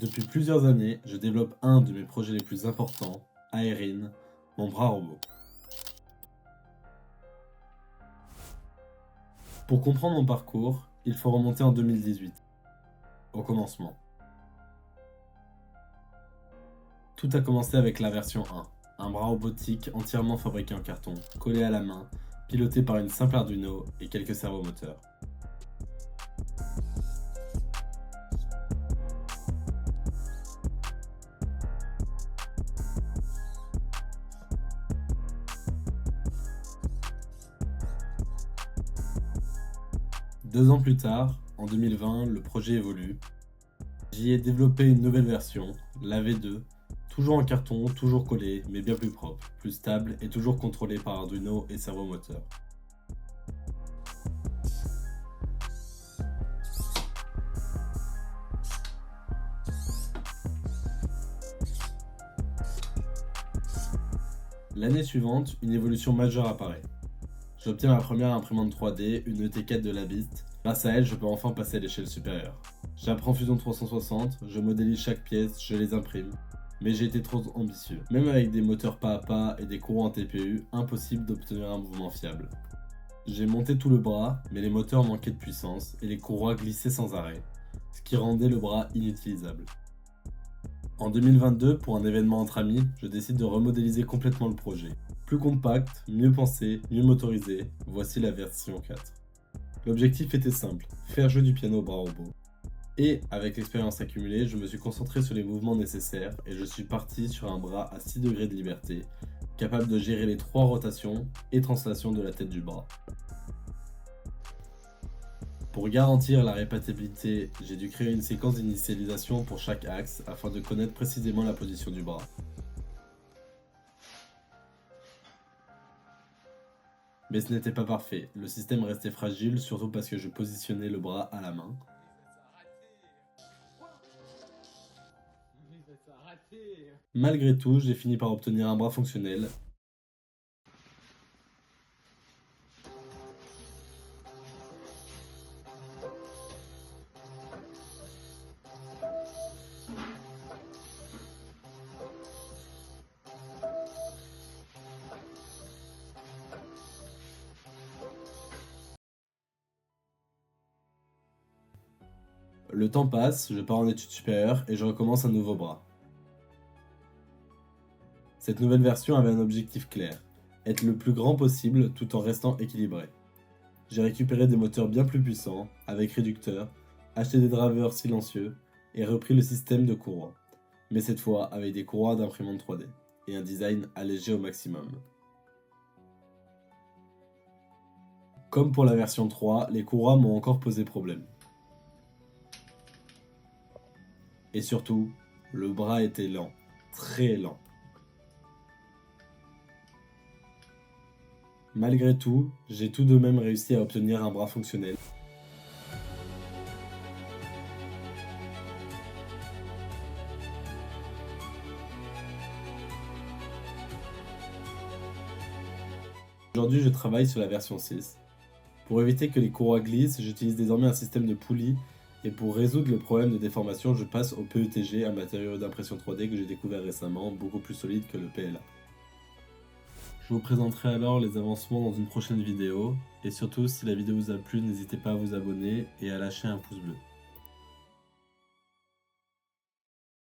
Depuis plusieurs années, je développe un de mes projets les plus importants, Aérine, mon bras robot. Pour comprendre mon parcours, il faut remonter en 2018, au commencement. Tout a commencé avec la version 1, un bras robotique entièrement fabriqué en carton, collé à la main, piloté par une simple Arduino et quelques servomoteurs. Deux ans plus tard, en 2020, le projet évolue. J'y ai développé une nouvelle version, la V2, toujours en carton, toujours collé, mais bien plus propre, plus stable et toujours contrôlé par Arduino et servomoteur. L'année suivante, une évolution majeure apparaît. J'obtiens ma première imprimante 3D, une ET4 de la BIST. Grâce à elle, je peux enfin passer à l'échelle supérieure. J'apprends Fusion 360, je modélise chaque pièce, je les imprime. Mais j'ai été trop ambitieux. Même avec des moteurs pas à pas et des courants en TPU, impossible d'obtenir un mouvement fiable. J'ai monté tout le bras, mais les moteurs manquaient de puissance et les courroies glissaient sans arrêt, ce qui rendait le bras inutilisable. En 2022, pour un événement entre amis, je décide de remodéliser complètement le projet. Plus compact, mieux pensé, mieux motorisé, voici la version 4. L'objectif était simple, faire jouer du piano au bras robot. Et, avec l'expérience accumulée, je me suis concentré sur les mouvements nécessaires et je suis parti sur un bras à 6 degrés de liberté, capable de gérer les 3 rotations et translations de la tête du bras. Pour garantir la répétabilité, j'ai dû créer une séquence d'initialisation pour chaque axe afin de connaître précisément la position du bras. Mais ce n'était pas parfait, le système restait fragile, surtout parce que je positionnais le bras à la main. Malgré tout, j'ai fini par obtenir un bras fonctionnel. Le temps passe, je pars en études supérieures et je recommence un nouveau bras. Cette nouvelle version avait un objectif clair, être le plus grand possible tout en restant équilibré. J'ai récupéré des moteurs bien plus puissants, avec réducteurs, acheté des drivers silencieux et repris le système de courroie, mais cette fois avec des courroies d'imprimante 3D et un design allégé au maximum. Comme pour la version 3, les courroies m'ont encore posé problème. Et surtout, le bras était lent, très lent. Malgré tout, j'ai tout de même réussi à obtenir un bras fonctionnel. Aujourd'hui, je travaille sur la version 6. Pour éviter que les courroies glissent, j'utilise désormais un système de poulies et pour résoudre le problème de déformation, je passe au PETG, un matériau d'impression 3D que j'ai découvert récemment, beaucoup plus solide que le PLA. Je vous présenterai alors les avancements dans une prochaine vidéo, et surtout si la vidéo vous a plu, n'hésitez pas à vous abonner et à lâcher un pouce bleu.